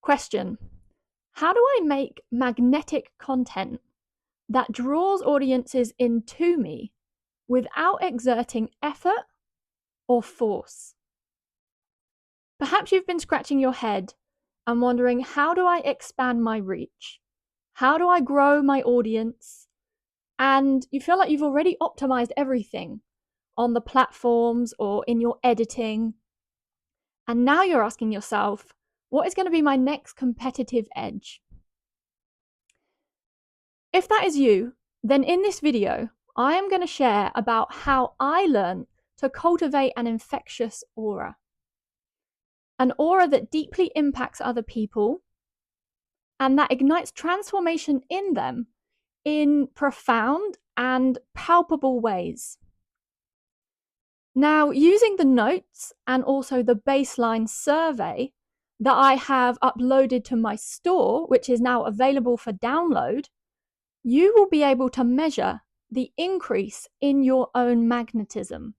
Question: how do I make magnetic content that draws audiences into me without exerting effort or force? Perhaps you've been scratching your head and wondering, how do I expand my reach? How do I grow my audience? And you feel like you've already optimized everything on the platforms or in your editing. And now you're asking yourself, what is going to be my next competitive edge? If that is you, then in this video, I am going to share about how I learned to cultivate an infectious aura. An aura that deeply impacts other people and that ignites transformation in them in profound and palpable ways. Now, using the notes and also the baseline survey that I have uploaded to my store, which is now available for download, you will be able to measure the increase in your own magnetism.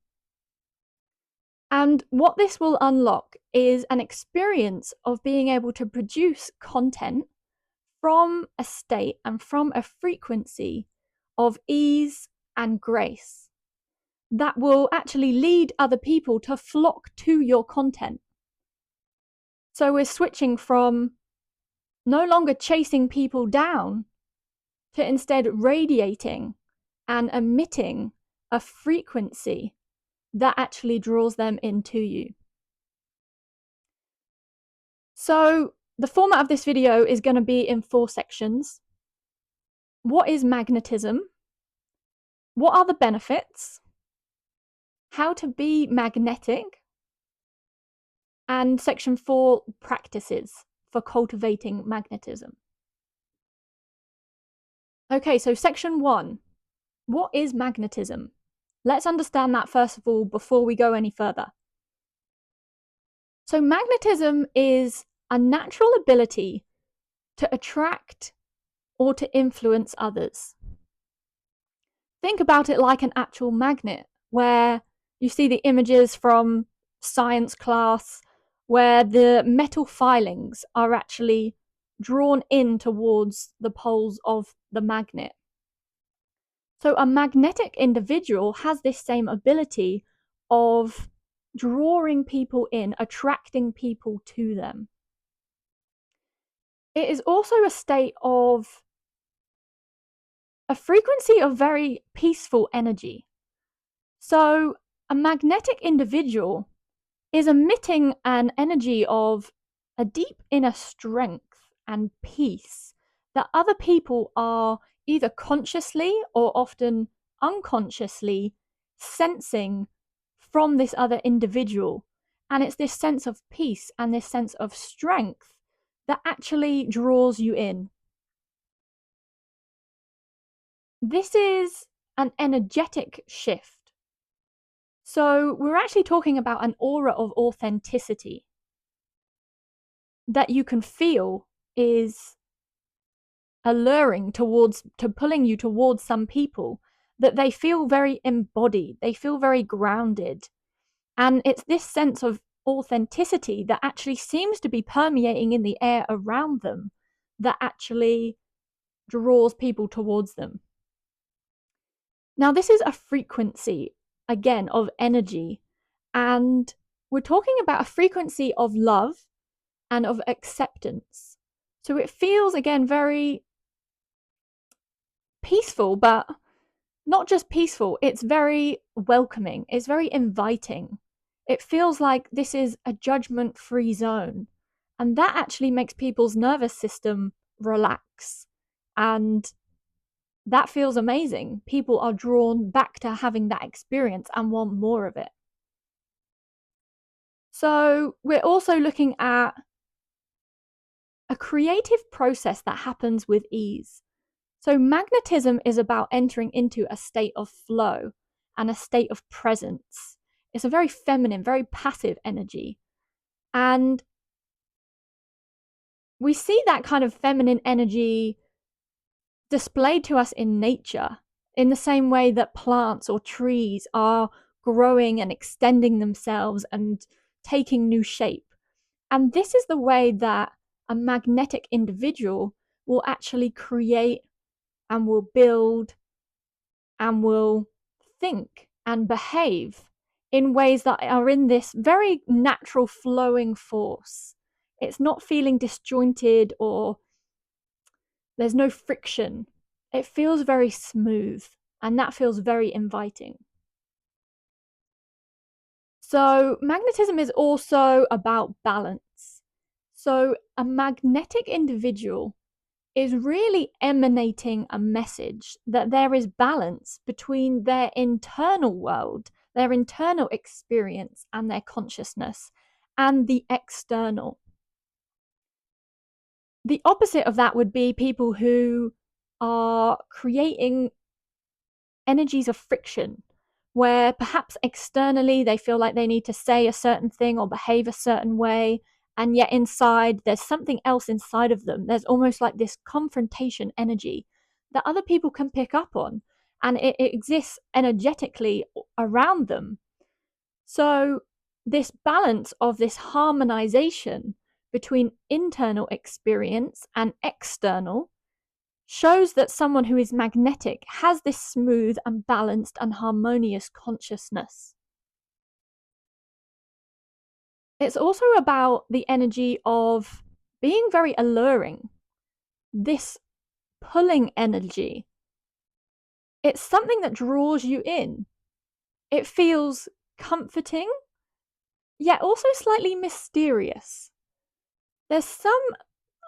And what this will unlock is an experience of being able to produce content from a state and from a frequency of ease and grace that will actually lead other people to flock to your content. So we're switching from no longer chasing people down to instead radiating and emitting a frequency that actually draws them into you. So the format of this video is going to be in 4 sections. What is magnetism? What are the benefits? How to be magnetic? And section 4, practices for cultivating magnetism. Okay, so section 1, what is magnetism? Let's understand that first of all before we go any further. So magnetism is a natural ability to attract or to influence others. Think about it like an actual magnet, where you see the images from science class where the metal filings are actually drawn in towards the poles of the magnet. So a magnetic individual has this same ability of drawing people in, attracting people to them. It is also a state of a frequency of very peaceful energy. So a magnetic individual is emitting an energy of a deep inner strength and peace that other people are either consciously or often unconsciously sensing from this other individual. And it's this sense of peace and this sense of strength that actually draws you in. This is an energetic shift. So we're actually talking about an aura of authenticity that you can feel is alluring to pulling you towards some people, that they feel very embodied, they feel very grounded. And it's this sense of authenticity that actually seems to be permeating in the air around them that actually draws people towards them. Now, this is a frequency, again, of energy, and we're talking about a frequency of love and of acceptance. So it feels, again, very peaceful, but not just peaceful, it's very welcoming, it's very inviting. It feels like this is a judgment-free zone, and that actually makes people's nervous system relax, and that feels amazing. People are drawn back to having that experience and want more of it. So we're also looking at a creative process that happens with ease. So magnetism is about entering into a state of flow and a state of presence. It's a very feminine, very passive energy. And we see that kind of feminine energy displayed to us in nature in the same way that plants or trees are growing and extending themselves and taking new shape. And this is the way that a magnetic individual will actually create and will build and will think and behave in ways that are in this very natural flowing force. It's not feeling disjointed or there's no friction. It feels very smooth, and that feels very inviting. So, magnetism is also about balance. So, a magnetic individual is really emanating a message that there is balance between their internal world, their internal experience, and their consciousness, and the external. The opposite of that would be people who are creating energies of friction, where perhaps externally they feel like they need to say a certain thing or behave a certain way, and yet inside there's something else inside of them. There's almost like this confrontation energy that other people can pick up on, and it exists energetically around them. So, this balance of this harmonization between internal experience and external shows that someone who is magnetic has this smooth and balanced and harmonious consciousness. It's also about the energy of being very alluring, this pulling energy. It's something that draws you in. It feels comforting, yet also slightly mysterious. There's some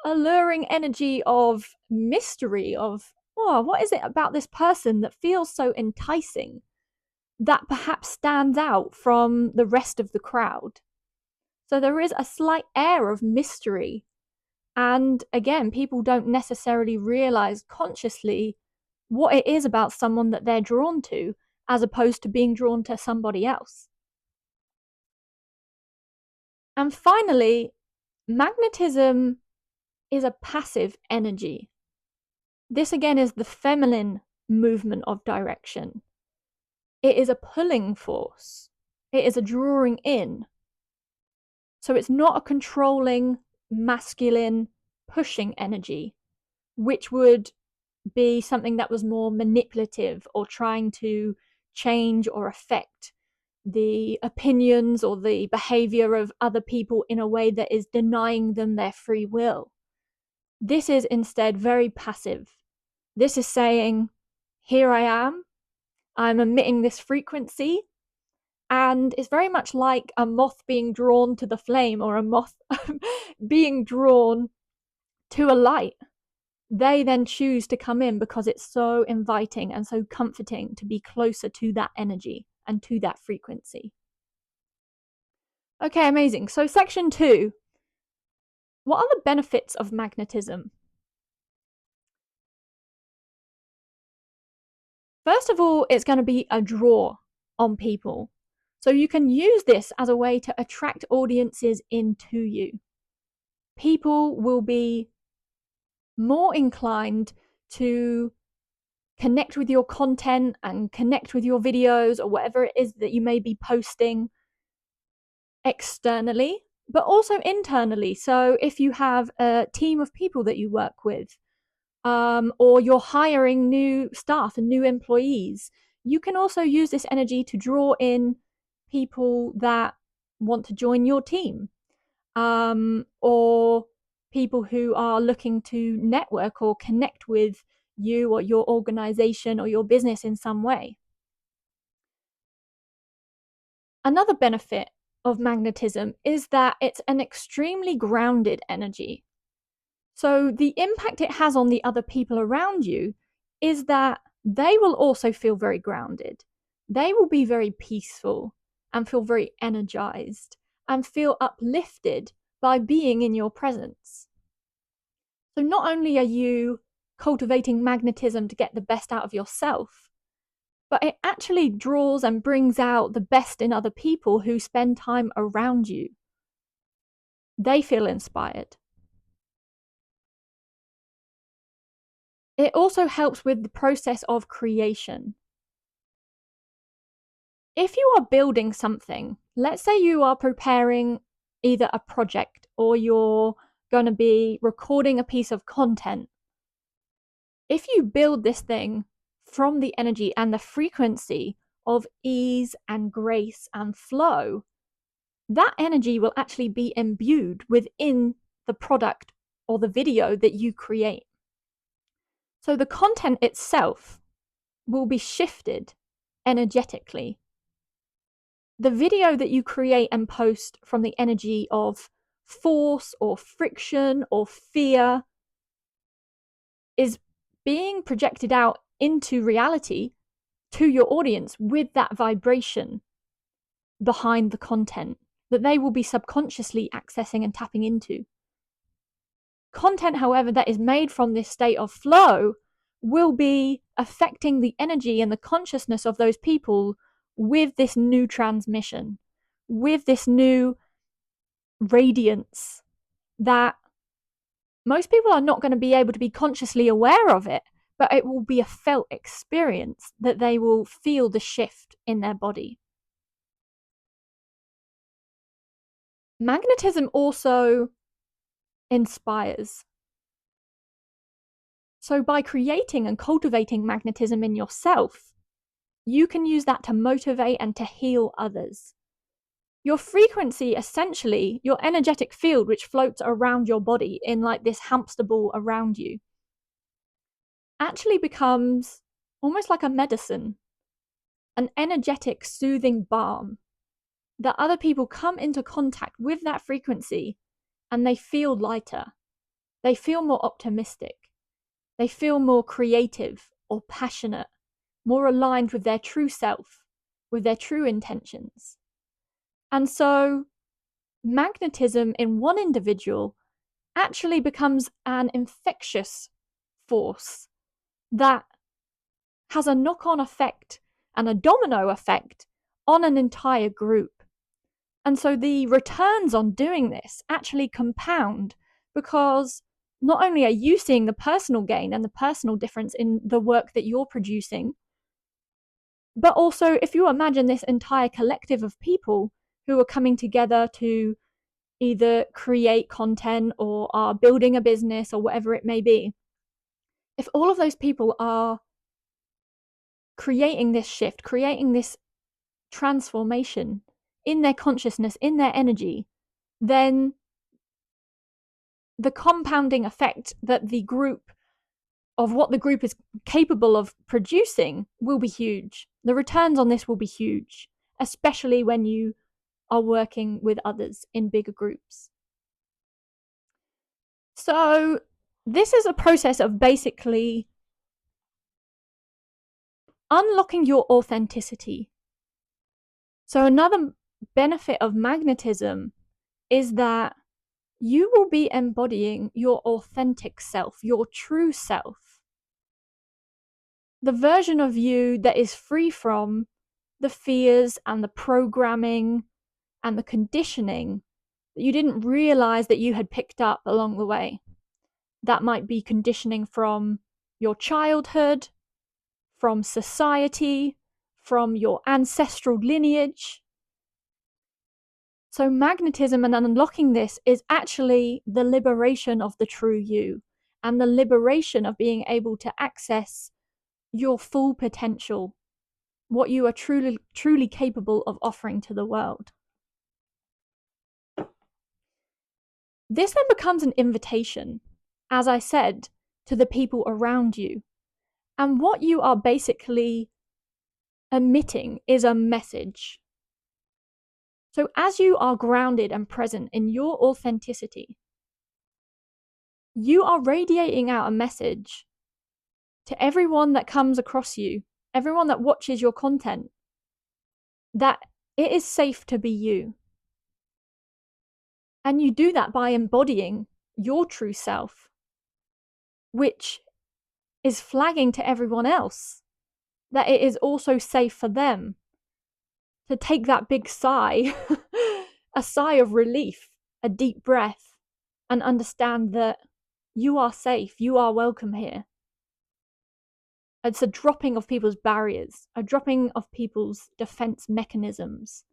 alluring energy of mystery, of, oh, what is it about this person that feels so enticing, that perhaps stands out from the rest of the crowd. So there is a slight air of mystery. And again, people don't necessarily realize consciously what it is about someone that they're drawn to, as opposed to being drawn to somebody else. And finally, magnetism is a passive energy. This again is the feminine movement of direction. It is a pulling force. It is a drawing in. So it's not a controlling, masculine, pushing energy, which would be something that was more manipulative or trying to change or affect the opinions or the behavior of other people in a way that is denying them their free will. This is instead very passive. This is saying, here I am, I'm emitting this frequency, and it's very much like a moth being drawn to the flame or a moth being drawn to a light. They then choose to come in because it's so inviting and so comforting to be closer to that energy and to that frequency. Okay, amazing. So, section 2, what are the benefits of magnetism? First of all, it's going to be a draw on people. So, you can use this as a way to attract audiences into you. People will be more inclined to connect with your content and connect with your videos or whatever it is that you may be posting externally, but also internally. So if you have a team of people that you work with, or you're hiring new staff and new employees, you can also use this energy to draw in people that want to join your team, or people who are looking to network or connect with you or your organization or your business in some way. Another benefit of magnetism is that it's an extremely grounded energy. So the impact it has on the other people around you is that they will also feel very grounded. They will be very peaceful and feel very energized and feel uplifted by being in your presence. So not only are you cultivating magnetism to get the best out of yourself, but it actually draws and brings out the best in other people who spend time around you. They feel inspired. It also helps with the process of creation. If you are building something, let's say you are preparing either a project or you're going to be recording a piece of content. If you build this thing from the energy and the frequency of ease and grace and flow, that energy will actually be imbued within the product or the video that you create. So the content itself will be shifted energetically. The video that you create and post from the energy of force or friction or fear is being projected out into reality to your audience with that vibration behind the content that they will be subconsciously accessing and tapping into. Content, however, that is made from this state of flow will be affecting the energy and the consciousness of those people with this new transmission, with this new radiance that most people are not going to be able to be consciously aware of it, but it will be a felt experience that they will feel the shift in their body. Magnetism also inspires. So by creating and cultivating magnetism in yourself, you can use that to motivate and to heal others. Your frequency, essentially, your energetic field, which floats around your body in like this hamster ball around you, actually becomes almost like a medicine, an energetic, soothing balm that other people come into contact with that frequency and they feel lighter. They feel more optimistic. They feel more creative or passionate, more aligned with their true self, with their true intentions. And so magnetism in one individual actually becomes an infectious force that has a knock-on effect and a domino effect on an entire group. And so the returns on doing this actually compound, because not only are you seeing the personal gain and the personal difference in the work that you're producing, but also if you imagine this entire collective of people who are coming together to either create content or are building a business or whatever it may be, if all of those people are creating this shift, creating this transformation in their consciousness, in their energy, then the compounding effect that the group of what the group is capable of producing will be huge. The returns on this will be huge, especially when you are working with others in bigger groups. So this is a process of basically unlocking your authenticity. So another benefit of magnetism is that you will be embodying your authentic self, your true self. The version of you that is free from the fears and the programming and the conditioning that you didn't realize that you had picked up along the way. That might be conditioning from your childhood, from society, from your ancestral lineage. So magnetism and unlocking this is actually the liberation of the true you and the liberation of being able to access your full potential, what you are truly capable of offering to the world. This then becomes an invitation, as I said, to the people around you. And what you are basically emitting is a message. So as you are grounded and present in your authenticity, you are radiating out a message to everyone that comes across you, everyone that watches your content, that it is safe to be you. And you do that by embodying your true self, which is flagging to everyone else that it is also safe for them to take that big sigh, a sigh of relief, a deep breath, and understand that you are safe, you are welcome here. It's a dropping of people's barriers, a dropping of people's defense mechanisms,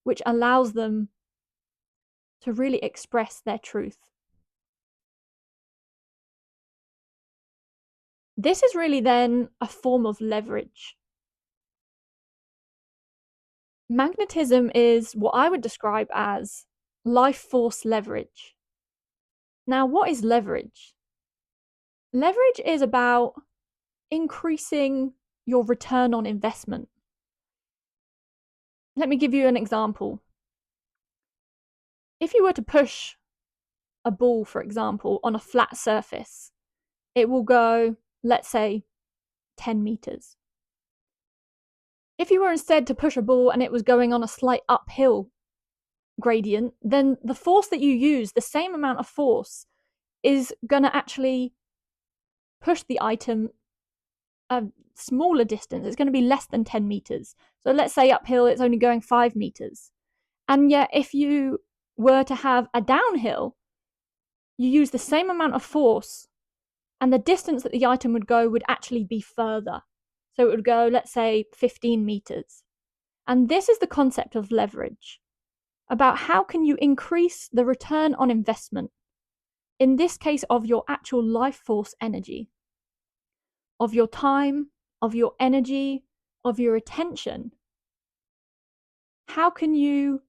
which allows them to really express their truth. This is really then a form of leverage. Magnetism is what I would describe as life force leverage. Now, what is leverage? Leverage is about increasing your return on investment. Let me give you an example. If you were to push a ball, for example, on a flat surface, it will go, let's say, 10 meters. If you were instead to push a ball and it was going on a slight uphill gradient, then the force that you use, the same amount of force, is going to actually push the item a smaller distance. It's going to be less than 10 meters. So let's say uphill, it's only going 5 meters. And yet, if you were to have a downhill, you use the same amount of force, and the distance that the item would go would actually be further. So it would go, let's say, 15 meters. And this is the concept of leverage, about how can you increase the return on investment, in this case of your actual life force energy, of your time, of your energy, of your attention. How can you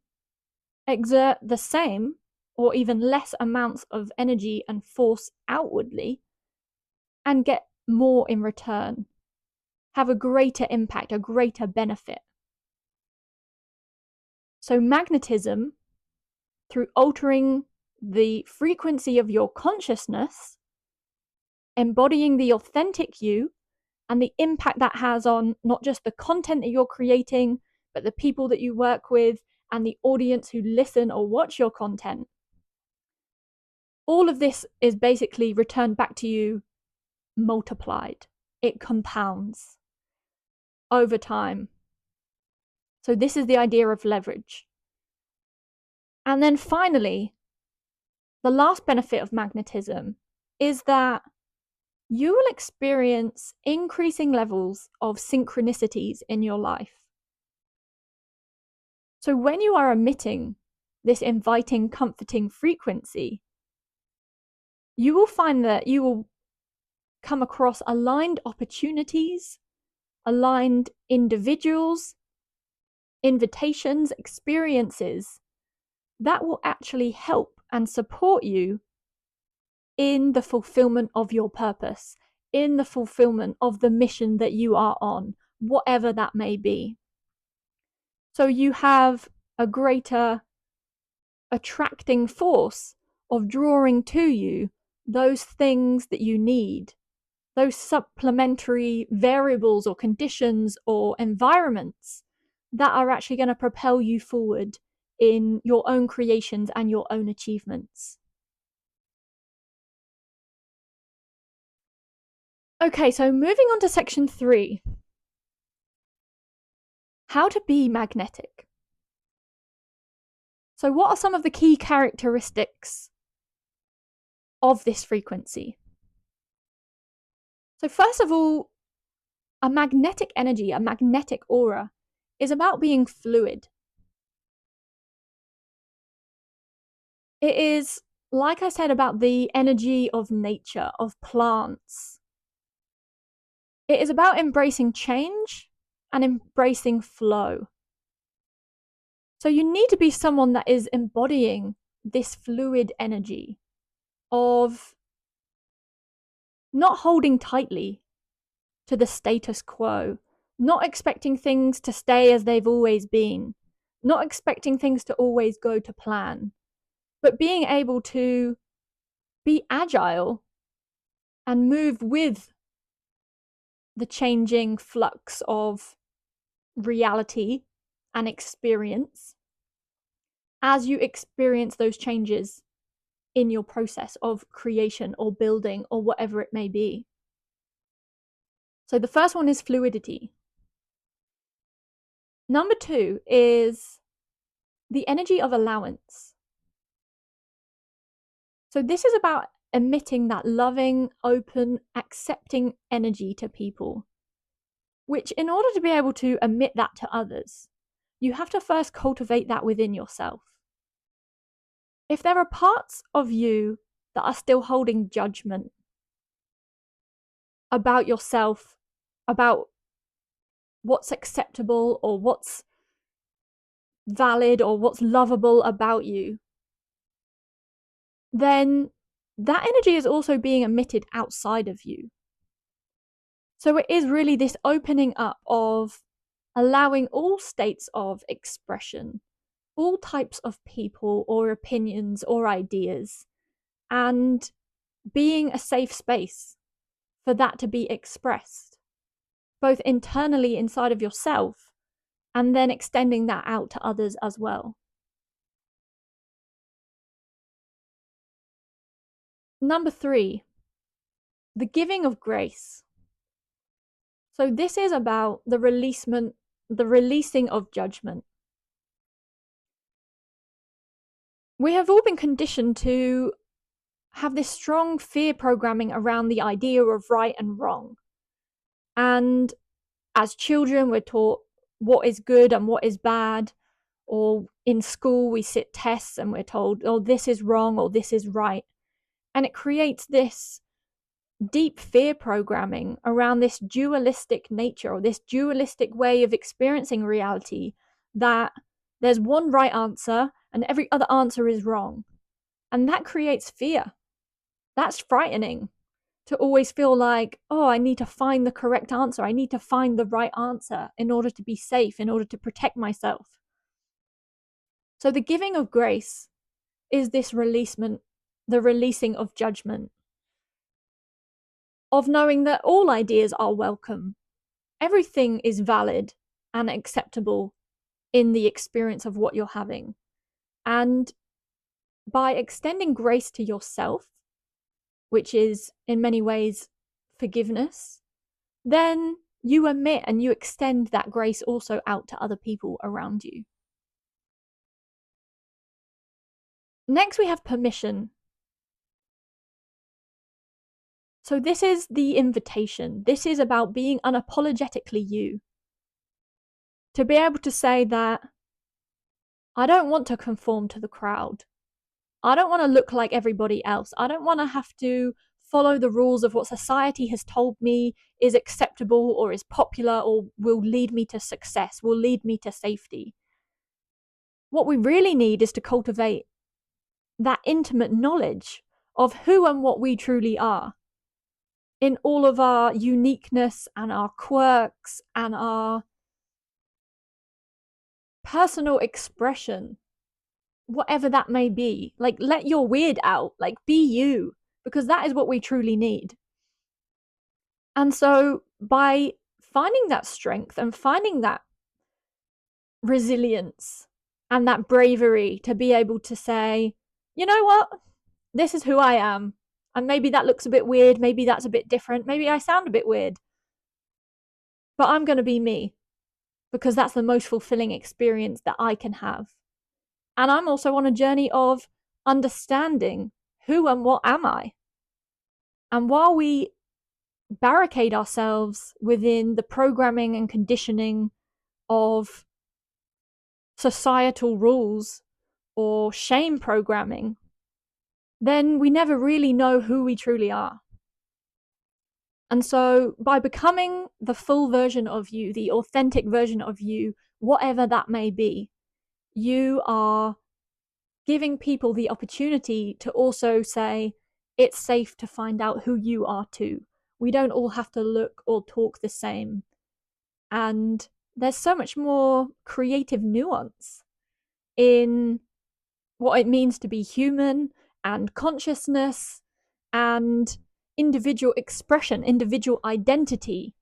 exert the same or even less amounts of energy and force outwardly and get more in return, have a greater impact, a greater benefit? So magnetism, through altering the frequency of your consciousness, embodying the authentic you, and the impact that has on not just the content that you're creating, but the people that you work with and the audience who listen or watch your content. All of this is basically returned back to you multiplied. It compounds over time. So this is the idea of leverage. And then finally, the last benefit of magnetism is that you will experience increasing levels of synchronicities in your life. So when you are emitting this inviting, comforting frequency, you will find that you will come across aligned opportunities, aligned individuals, invitations, experiences that will actually help and support you in the fulfillment of your purpose, in the fulfillment of the mission that you are on, whatever that may be. So you have a greater attracting force of drawing to you those things that you need, those supplementary variables or conditions or environments that are actually going to propel you forward in your own creations and your own achievements. Okay, so moving on to section 3. How to be magnetic. So what are some of the key characteristics of this frequency? So first of all, a magnetic energy, a magnetic aura, is about being fluid. It is, like I said, about the energy of nature, of plants. It is about embracing change and embracing flow. So you need to be someone that is embodying this fluid energy of not holding tightly to the status quo, not expecting things to stay as they've always been, not expecting things to always go to plan, but being able to be agile and move with the changing flux of reality and experience as you experience those changes in your process of creation or building or whatever it may be. So the first one is fluidity. Number 2 is the energy of allowance. So this is about emitting that loving, open, accepting energy to people, which in order to be able to emit that to others, you have to first cultivate that within yourself. If there are parts of you that are still holding judgment, about yourself, about what's acceptable or what's valid or what's lovable about you, then that energy is also being emitted outside of you. So it is really this opening up of allowing all states of expression, all types of people or opinions or ideas, and being a safe space for that to be expressed, both internally inside of yourself and then extending that out to others as well. Number 3, the giving of grace. So this is about the releasing of judgment. We have all been conditioned to have this strong fear programming around the idea of right and wrong. And as children, we're taught what is good and what is bad. Or in school, we sit tests and we're told, oh, this is wrong or this is right. And it creates this deep fear programming around this dualistic nature or this dualistic way of experiencing reality, that there's one right answer and every other answer is wrong. And that creates fear. That's frightening, to always feel like, oh, I need to find the correct answer. I need to find the right answer in order to be safe, in order to protect myself. So the giving of grace is this releasing of judgment, of knowing that all ideas are welcome. Everything is valid and acceptable in the experience of what you're having. And by extending grace to yourself, which is in many ways forgiveness, then you emit and you extend that grace also out to other people around you. Next, we have permission. So this is the invitation. This is about being unapologetically you. To be able to say that I don't want to conform to the crowd. I don't want to look like everybody else. I don't want to have to follow the rules of what society has told me is acceptable or is popular or will lead me to success, will lead me to safety. What we really need is to cultivate that intimate knowledge of who and what we truly are, in all of our uniqueness and our quirks and our personal expression, whatever that may be. Like, let your weird out, like, be you, because that is what we truly need. And so by finding that strength and finding that resilience and that bravery to be able to say, you know what, this is who I am. And maybe that looks a bit weird, maybe that's a bit different, maybe I sound a bit weird, but I'm going to be me, because that's the most fulfilling experience that I can have. And I'm also on a journey of understanding who and what am I. And while we barricade ourselves within the programming and conditioning of societal rules or shame programming, then we never really know who we truly are. And so by becoming the full version of you, the authentic version of you, whatever that may be, you are giving people the opportunity to also say, it's safe to find out who you are too. We don't all have to look or talk the same. And there's so much more creative nuance in what it means to be human and consciousness and individual expression, individual identity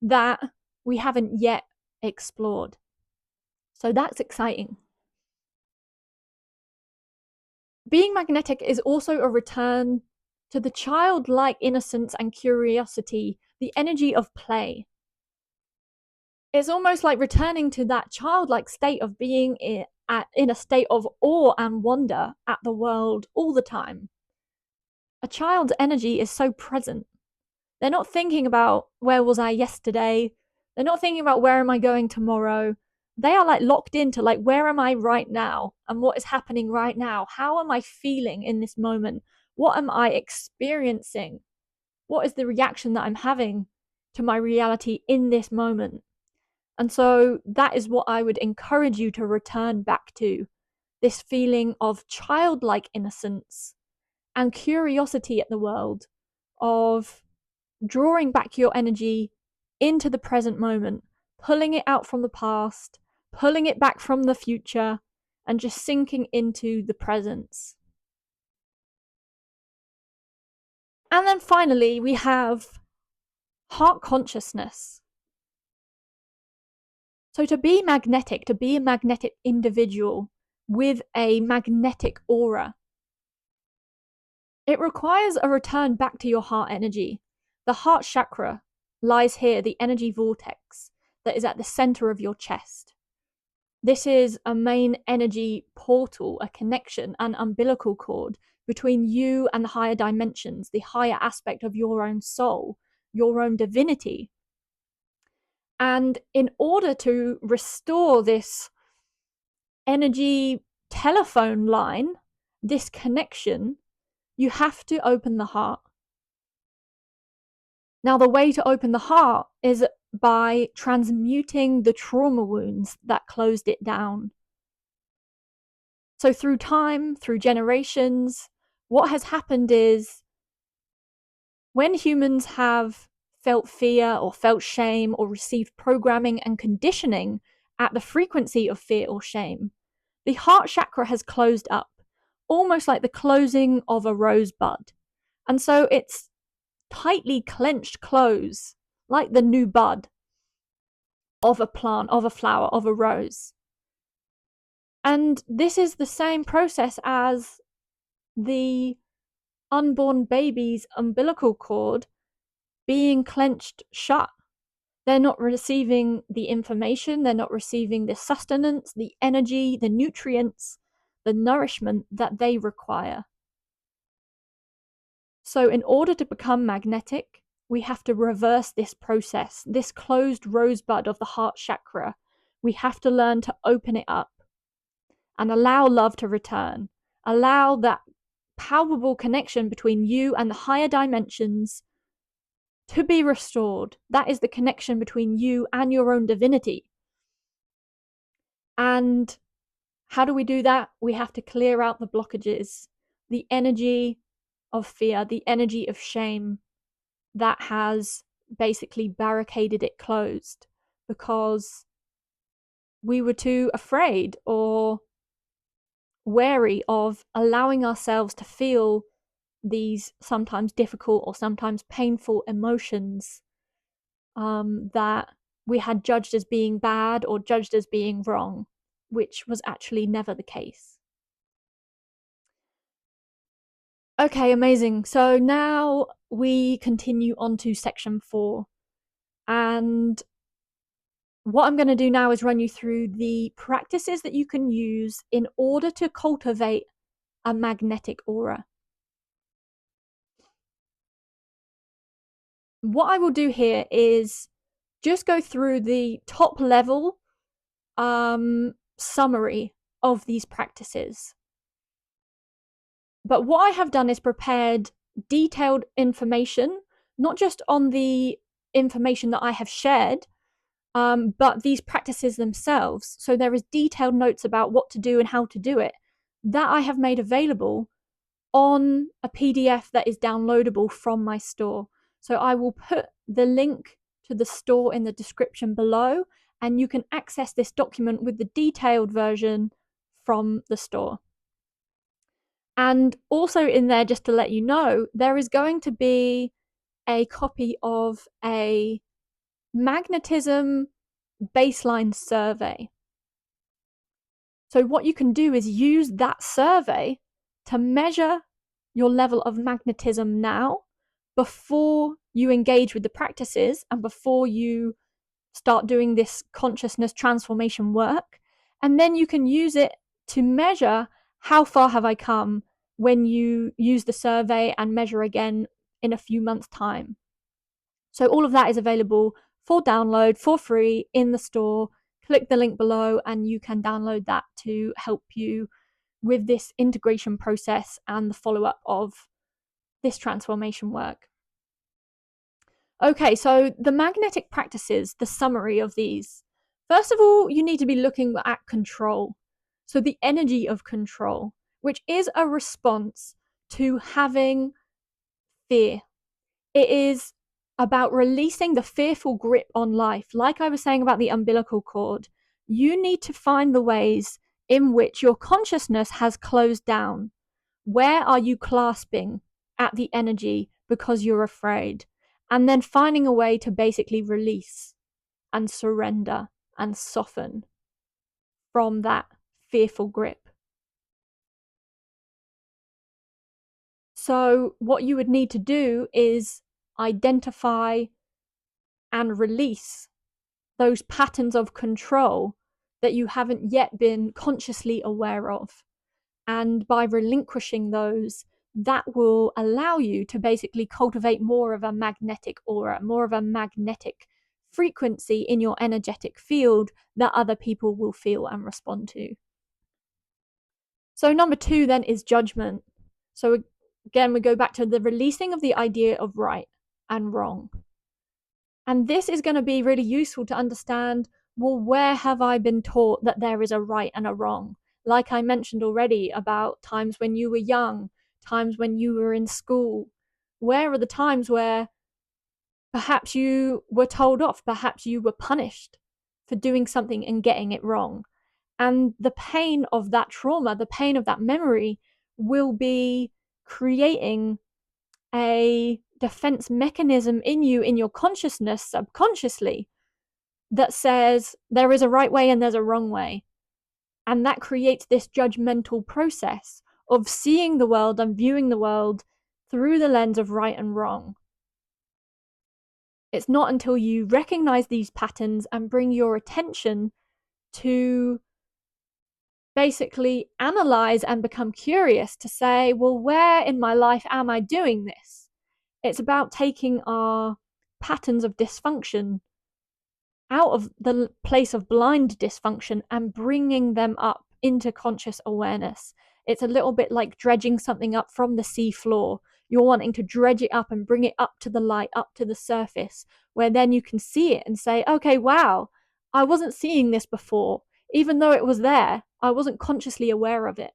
that we haven't yet explored. So that's exciting. Being magnetic is also a return to the childlike innocence and curiosity, the energy of play. It's almost like returning to that childlike state of being in a state of awe and wonder at the world all the time. A child's energy is so present. They're not thinking about where was I yesterday. They're not thinking about where am I going tomorrow. They are like locked into like, where am I right now and what is happening right now? How am I feeling in this moment? What am I experiencing? What is the reaction that I'm having to my reality in this moment? And so that is what I would encourage you to return back to, this feeling of childlike innocence and curiosity at the world, of drawing back your energy into the present moment, pulling it out from the past, pulling it back from the future, and just sinking into the presence. And then finally, we have heart consciousness. So to be magnetic, to be a magnetic individual with a magnetic aura, it requires a return back to your heart energy. The heart chakra lies here, the energy vortex that is at the center of your chest. This is a main energy portal, a connection, an umbilical cord between you and the higher dimensions, the higher aspect of your own soul, your own divinity. And in order to restore this energy telephone line, this connection, you have to open the heart. Now, the way to open the heart is by transmuting the trauma wounds that closed it down. So through time, through generations, what has happened is when humans have felt fear or felt shame or received programming and conditioning at the frequency of fear or shame, the heart chakra has closed up, almost like the closing of a rosebud. And so it's tightly clenched close, like the new bud of a plant, of a flower, of a rose. And this is the same process as the unborn baby's umbilical cord being clenched shut. They're not receiving the information, they're not receiving the sustenance, the energy, the nutrients, the nourishment that they require. So in order to become magnetic, we have to reverse this process, this closed rosebud of the heart chakra. We have to learn to open it up and allow love to return. Allow that palpable connection between you and the higher dimensions to be restored. That is the connection between you and your own divinity. And how do we do that? We have to clear out the blockages, the energy of fear, the energy of shame that has basically barricaded it closed because we were too afraid or wary of allowing ourselves to feel these sometimes difficult or sometimes painful emotions that we had judged as being bad or judged as being wrong, which was actually never the case. Okay, amazing. So now we continue on to section 4. And what I'm going to do now is run you through the practices that you can use in order to cultivate a magnetic aura. What I will do here is just go through the top level summary of these practices. But what I have done is prepared detailed information, not just on the information that I have shared, but these practices themselves. So there is detailed notes about what to do and how to do it that I have made available on a PDF that is downloadable from my store. So I will put the link to the store in the description below, and you can access this document with the detailed version from the store. And also in there, just to let you know, there is going to be a copy of a magnetism baseline survey. So what you can do is use that survey to measure your level of magnetism now before you engage with the practices and before you start doing this consciousness transformation work. And then you can use it to measure how far have I come when you use the survey and measure again in a few months' time. So all of that is available for download for free in the store. Click the link below and you can download that to help you with this integration process and the follow-up of this transformation work. Okay, so the magnetic practices, the summary of these. First of all, you need to be looking at control. So the energy of control, which is a response to having fear. It is about releasing the fearful grip on life. Like I was saying about the umbilical cord, you need to find the ways in which your consciousness has closed down. Where are you clasping at the energy because you're afraid? And then finding a way to basically release and surrender and soften from that fearful grip. So, what you would need to do is identify and release those patterns of control that you haven't yet been consciously aware of. And by relinquishing those, that will allow you to basically cultivate more of a magnetic aura, more of a magnetic frequency in your energetic field that other people will feel and respond to. So, number 2 then is judgment. So, again, we go back to the releasing of the idea of right and wrong. And this is going to be really useful to understand, well, where have I been taught that there is a right and a wrong? Like I mentioned already about times when you were young, times when you were in school. Where are the times where perhaps you were told off, perhaps you were punished for doing something and getting it wrong? And the pain of that trauma, the pain of that memory will be creating a defense mechanism in you, in your consciousness, subconsciously, that says there is a right way and there's a wrong way. And that creates this judgmental process of seeing the world and viewing the world through the lens of right and wrong. It's not until you recognize these patterns and bring your attention to basically analyze and become curious to say, well, where in my life am I doing this? It's about taking our patterns of dysfunction out of the place of blind dysfunction and bringing them up into conscious awareness. It's a little bit like dredging something up from the sea floor. You're wanting to dredge it up and bring it up to the light, up to the surface, where then you can see it and say, okay, wow, I wasn't seeing this before. Even though it was there, I wasn't consciously aware of it.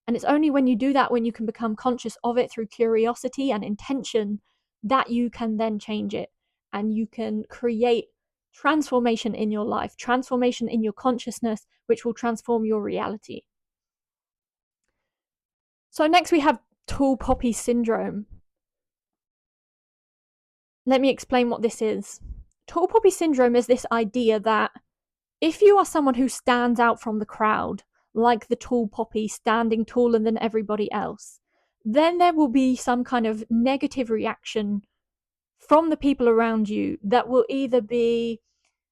And it's only when you do that, when you can become conscious of it through curiosity and intention, that you can then change it and you can create transformation in your life, transformation in your consciousness, which will transform your reality. So next we have tall poppy syndrome. Let me explain what this is. Tall poppy syndrome is this idea that if you are someone who stands out from the crowd, like the tall poppy standing taller than everybody else, then there will be some kind of negative reaction from the people around you that will either be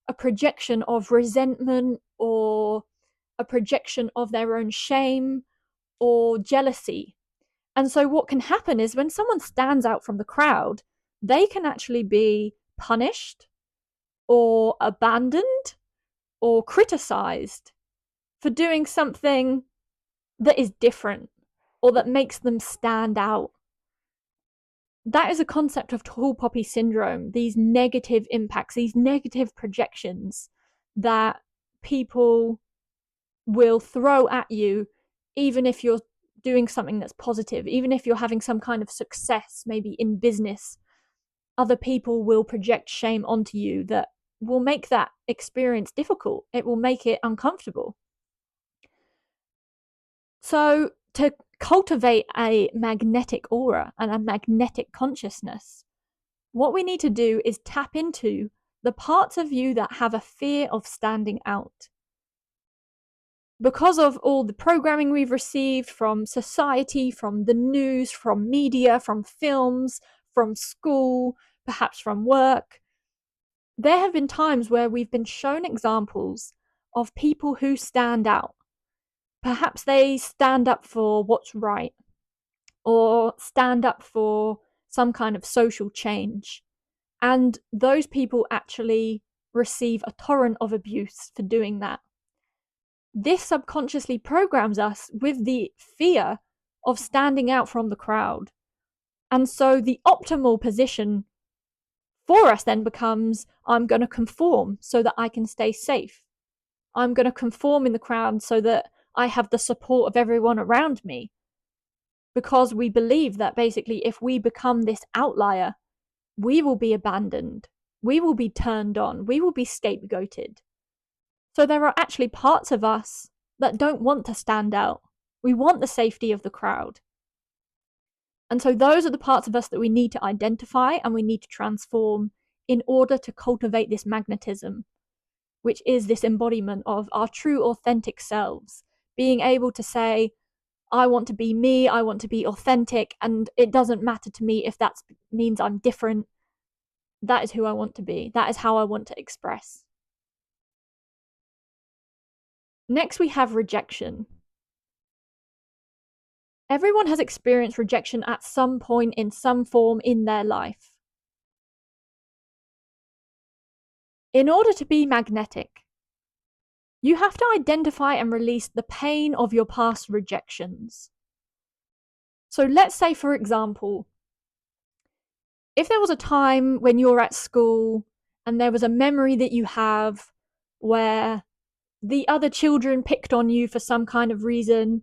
a projection of resentment or a projection of their own shame or jealousy. And so what can happen is when someone stands out from the crowd, they can actually be punished or abandoned or criticized for doing something that is different or that makes them stand out. That is a concept of tall poppy syndrome, these negative impacts, these negative projections that people will throw at you, even if you're doing something that's positive, even if you're having some kind of success, maybe in business. Other people will project shame onto you that will make that experience difficult. It will make it uncomfortable. So, to cultivate a magnetic aura and a magnetic consciousness, what we need to do is tap into the parts of you that have a fear of standing out. Because of all the programming we've received from society, from the news, from media, from films, from school, perhaps from work, there have been times where we've been shown examples of people who stand out. Perhaps they stand up for what's right, or stand up for some kind of social change. And those people actually receive a torrent of abuse for doing that. This subconsciously programs us with the fear of standing out from the crowd. And so the optimal position for us then becomes, I'm going to conform so that I can stay safe. I'm going to conform in the crowd so that I have the support of everyone around me. Because we believe that basically if we become this outlier, we will be abandoned, we will be turned on, we will be scapegoated. So there are actually parts of us that don't want to stand out. We want the safety of the crowd. And so those are the parts of us that we need to identify and we need to transform in order to cultivate this magnetism, which is this embodiment of our true authentic selves, being able to say, I want to be me, I want to be authentic, and it doesn't matter to me if that means I'm different. That is who I want to be. That is how I want to express. Next, we have rejection. Everyone has experienced rejection at some point in some form in their life. In order to be magnetic, you have to identify and release the pain of your past rejections. So let's say, for example, if there was a time when you're at school and there was a memory that you have where the other children picked on you for some kind of reason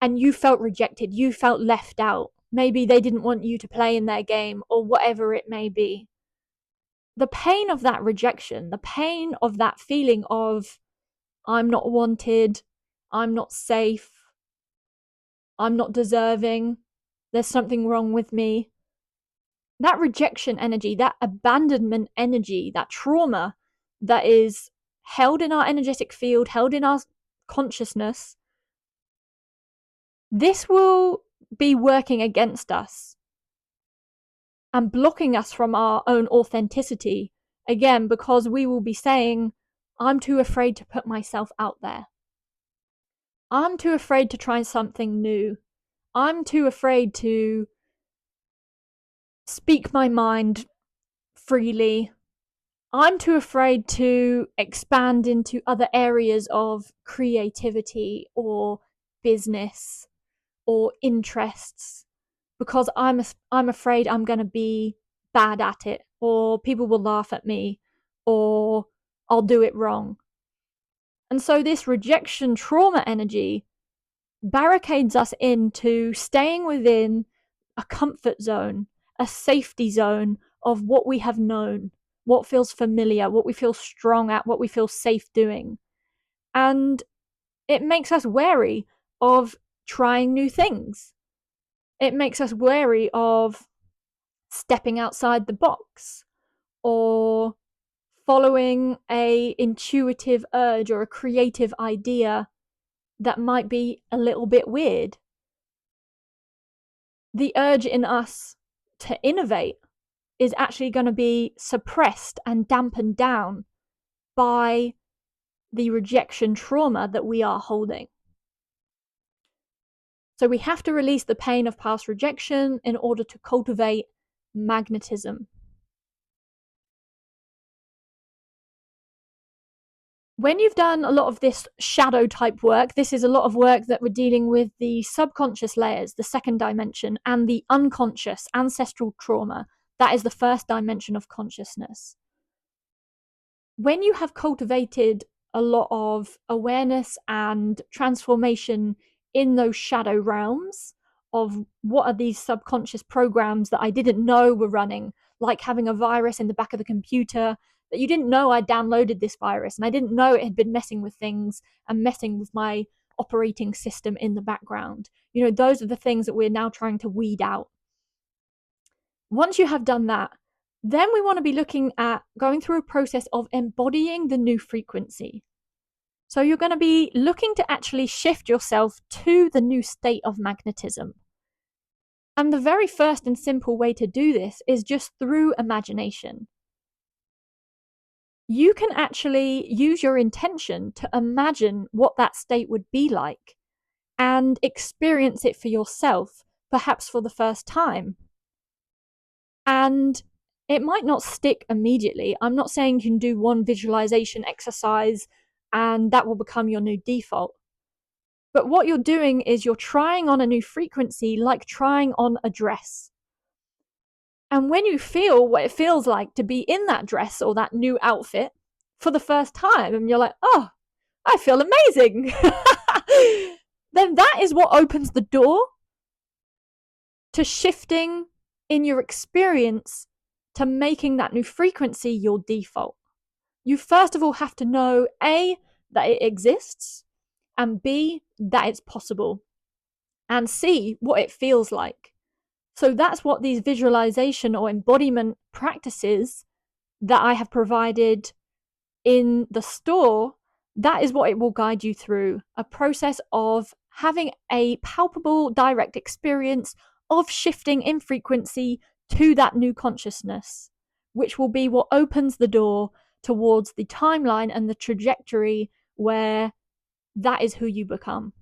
and you felt rejected, you felt left out. Maybe they didn't want you to play in their game or whatever it may be. The pain of that rejection, the pain of that feeling of I'm not wanted, I'm not safe, I'm not deserving, there's something wrong with me. That rejection energy, that abandonment energy, that trauma that is held in our energetic field, held in our consciousness, this will be working against us and blocking us from our own authenticity, again, because we will be saying, I'm too afraid to put myself out there. I'm too afraid to try something new. I'm too afraid to speak my mind freely. I'm too afraid to expand into other areas of creativity or business or interests because I'm afraid I'm going to be bad at it, or people will laugh at me, or I'll do it wrong. And so this rejection trauma energy barricades us into staying within a comfort zone, a safety zone of what we have known, what feels familiar, what we feel strong at, what we feel safe doing. And it makes us wary of trying new things. It makes us wary of stepping outside the box or following a intuitive urge or a creative idea that might be a little bit weird. The urge in us to innovate is actually going to be suppressed and dampened down by the rejection trauma that we are holding. So we have to release the pain of past rejection in order to cultivate magnetism. When you've done a lot of this shadow type work, this is a lot of work that we're dealing with the subconscious layers, the second dimension, and the unconscious ancestral trauma. That is the first dimension of consciousness. When you have cultivated a lot of awareness and transformation in those shadow realms of what are these subconscious programs that I didn't know were running, like having a virus in the back of the computer that you didn't know I downloaded this virus and I didn't know it had been messing with things and messing with my operating system in the background. You know, those are the things that we're now trying to weed out. Once you have done that, then we want to be looking at going through a process of embodying the new frequency. So you're going to be looking to actually shift yourself to the new state of magnetism. And the very first and simple way to do this is just through imagination. You can actually use your intention to imagine what that state would be like and experience it for yourself, perhaps for the first time. And it might not stick immediately. I'm not saying you can do one visualization exercise and that will become your new default. But what you're doing is you're trying on a new frequency, like trying on a dress. And when you feel what it feels like to be in that dress or that new outfit for the first time, and you're like, oh, I feel amazing, then that is what opens the door to shifting in your experience to making that new frequency your default. You first of all have to know A, that it exists, and B, that it's possible, and C, what it feels like. So that's what these visualization or embodiment practices that I have provided in the store, that is what it will guide you through. A process of having a palpable, direct experience of shifting in frequency to that new consciousness, which will be what opens the door towards the timeline and the trajectory where that is who you become.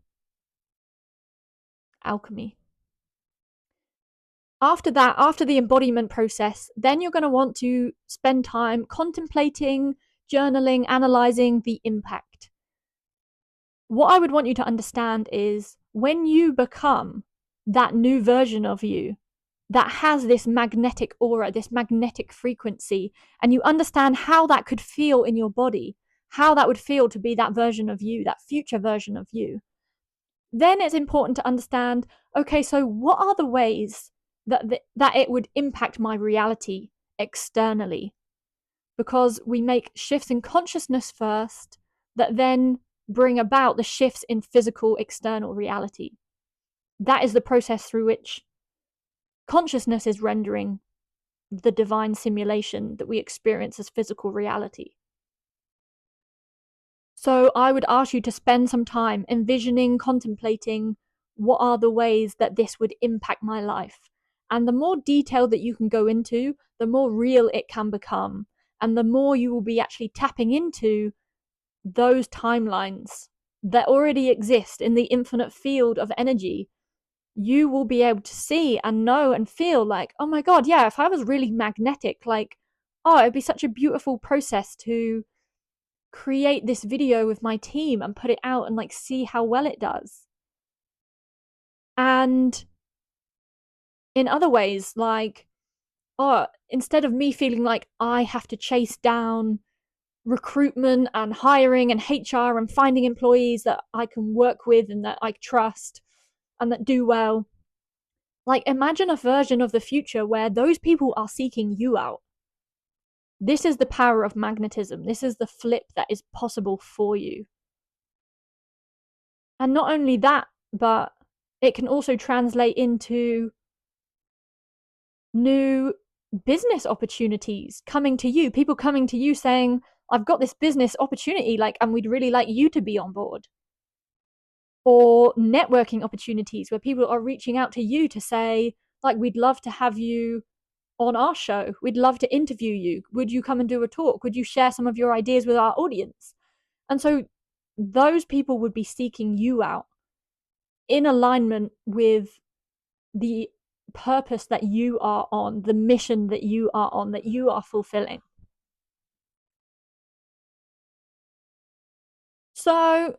Alchemy. After that, after the embodiment process, then you're going to want to spend time contemplating, journaling, analyzing the impact. What I would want you to understand is when you become that new version of you that has this magnetic aura, this magnetic frequency, and you understand how that could feel in your body, how that would feel to be that version of you, that future version of you, then it's important to understand, okay, so what are the ways that it would impact my reality externally? Because we make shifts in consciousness first that then bring about the shifts in physical external reality. That is the process through which consciousness is rendering the divine simulation that we experience as physical reality. So I would ask you to spend some time envisioning, contemplating what are the ways that this would impact my life. And the more detail that you can go into, the more real it can become. And the more you will be actually tapping into those timelines that already exist in the infinite field of energy, you will be able to see and know and feel like, oh my God, yeah, if I was really magnetic, like, oh, it'd be such a beautiful process to create this video with my team and put it out and like see how well it does. And in other ways, like, oh, instead of me feeling like I have to chase down recruitment and hiring and HR and finding employees that I can work with and that I trust and that do well, like, imagine a version of the future where those people are seeking you out. This is the power of magnetism. This is the flip that is possible for you. And not only that, but it can also translate into new business opportunities coming to you, people coming to you saying, I've got this business opportunity, like, and we'd really like you to be on board. Or networking opportunities where people are reaching out to you to say, like, we'd love to have you on our show. We'd love to interview you. Would you come and do a talk? Would you share some of your ideas with our audience? And so those people would be seeking you out in alignment with the purpose that you are on, the mission that you are on, that you are fulfilling. So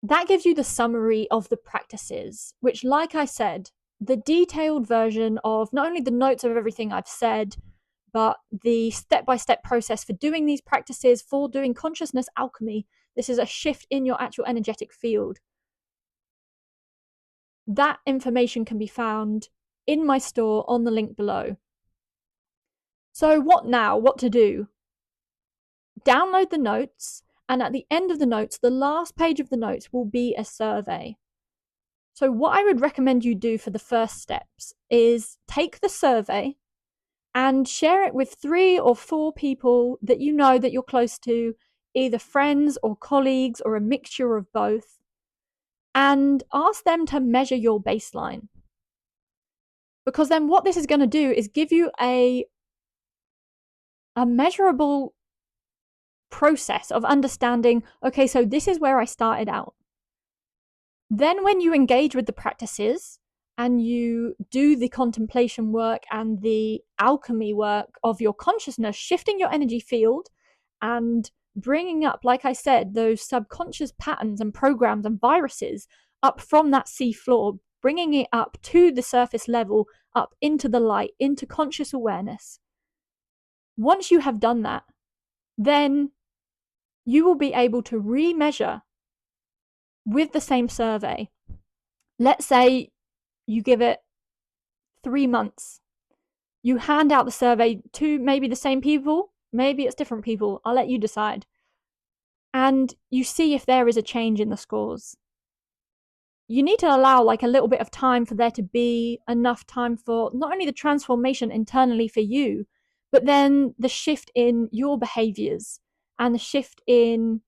that gives you the summary of the practices, which, like I said, the detailed version of not only the notes of everything I've said, but the step-by-step process for doing these practices, for doing consciousness alchemy. This is a shift in your actual energetic field. That information can be found in my store on the link below. So what now? What to do? Download the notes, and at the end of the notes, the last page of the notes will be a survey. So what I would recommend you do for the first steps is take the survey and share it with 3 or 4 people that you know that you're close to, either friends or colleagues or a mixture of both, and ask them to measure your baseline. Because then what this is going to do is give you a measurable process of understanding, okay, so this is where I started out. Then when you engage with the practices and you do the contemplation work and the alchemy work of your consciousness, shifting your energy field and bringing up, like I said, those subconscious patterns and programs and viruses up from that sea floor, bringing it up to the surface level, up into the light, into conscious awareness. Once you have done that, then you will be able to remeasure with the same survey. Let's say you give it 3 months. You hand out the survey to maybe the same people, maybe it's different people. I'll let you decide. And you see if there is a change in the scores. You need to allow like a little bit of time for there to be enough time for not only the transformation internally for you, but then the shift in your behaviors and the shift in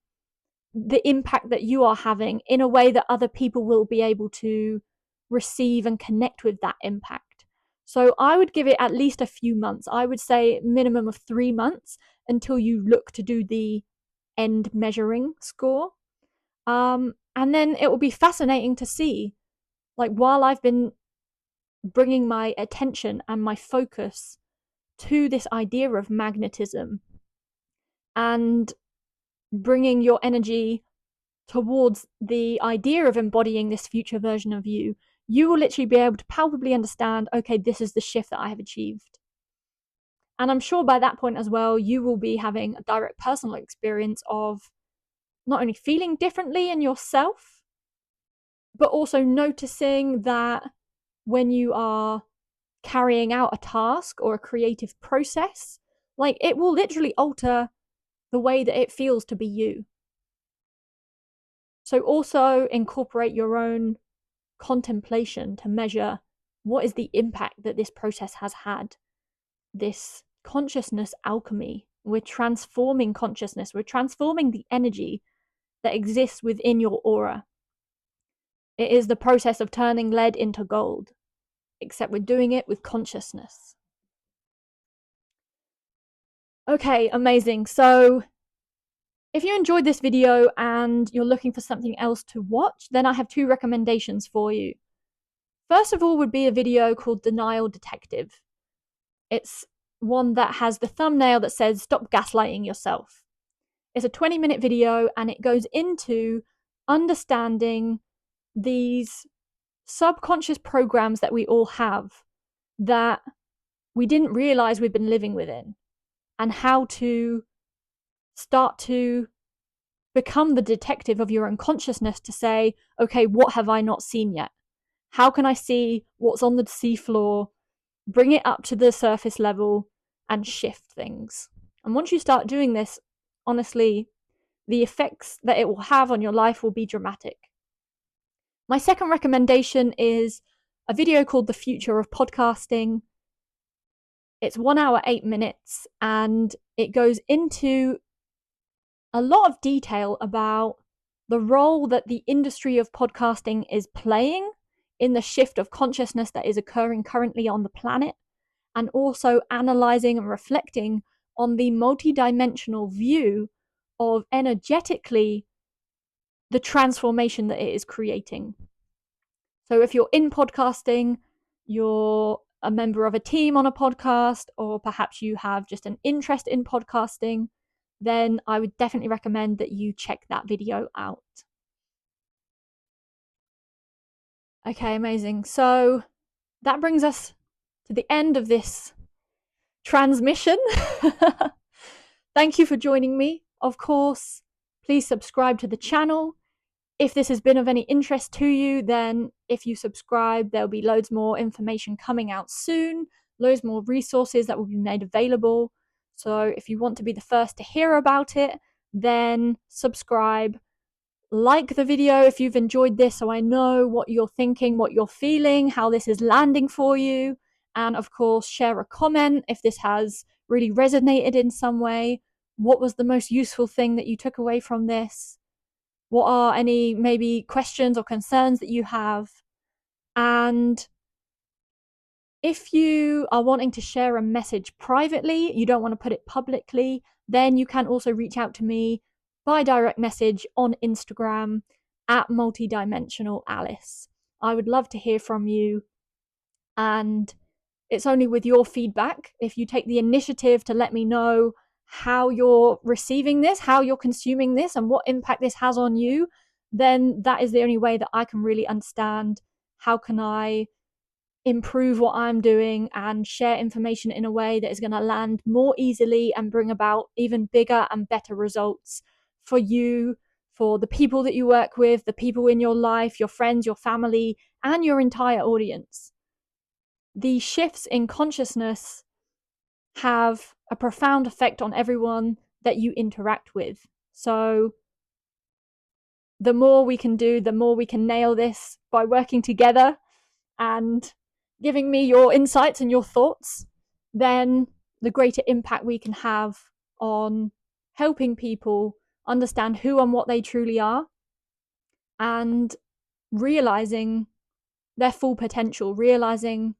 the impact that you are having in a way that other people will be able to receive and connect with that impact. So I would give it at least a few months. I would say minimum of 3 months until you look to do the end measuring score. And then it will be fascinating to see, like, while I've been bringing my attention and my focus to this idea of magnetism and bringing your energy towards the idea of embodying this future version of you, you will literally be able to palpably understand, okay, this is the shift that I have achieved. And I'm sure by that point as well, you will be having a direct personal experience of not only feeling differently in yourself, but also noticing that when you are carrying out a task or a creative process, like, it will literally alter the way that it feels to be you. So also incorporate your own contemplation to measure what is the impact that this process has had. This consciousness alchemy. We're transforming consciousness. We're transforming the energy that exists within your aura. It is the process of turning lead into gold, except we're doing it with consciousness. Okay, amazing. So if you enjoyed this video and you're looking for something else to watch, then I have 2 recommendations for you. First of all would be a video called Denial Detective. It's one that has the thumbnail that says, "Stop gaslighting yourself." It's a 20-minute video and it goes into understanding these subconscious programs that we all have that we didn't realize we've been living within, and how to start to become the detective of your own consciousness to say, okay, what have I not seen yet? How can I see what's on the seafloor, bring it up to the surface level, and shift things? And once you start doing this, honestly, the effects that it will have on your life will be dramatic. My second recommendation is a video called The Future of Podcasting. It's 1 hour, 8 minutes, and it goes into a lot of detail about the role that the industry of podcasting is playing in the shift of consciousness that is occurring currently on the planet, and also analyzing and reflecting on the multidimensional view of energetically the transformation that it is creating. So if you're in podcasting, you're a member of a team on a podcast, or perhaps you have just an interest in podcasting, then I would definitely recommend that you check that video out. Okay, amazing. So that brings us to the end of this transmission. Thank you for joining me. Of course, please subscribe to the channel. If this has been of any interest to you, then if you subscribe, there'll be loads more information coming out soon, loads more resources that will be made available. So if you want to be the first to hear about it, then subscribe. Like the video if you've enjoyed this, so I know what you're thinking, what you're feeling, how this is landing for you. And of course, share a comment if this has really resonated in some way. What was the most useful thing that you took away from this? What are any maybe questions or concerns that you have? And if you are wanting to share a message privately, you don't want to put it publicly, then you can also reach out to me by direct message on Instagram at Multidimensional Alice. I would love to hear from you, and it's only with your feedback, if you take the initiative to let me know how you're receiving this, how you're consuming this, and what impact this has on you, then that is the only way that I can really understand how can I improve what I'm doing and share information in a way that is going to land more easily and bring about even bigger and better results for you, for the people that you work with, the people in your life, your friends, your family, and your entire audience. The shifts in consciousness have a profound effect on everyone that you interact with. So the more we can do, the more we can nail this by working together and giving me your insights and your thoughts, then the greater impact we can have on helping people understand who and what they truly are and realizing their full potential, realizing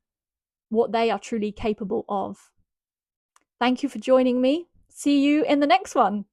what they are truly capable of. Thank you for joining me. See you in the next one.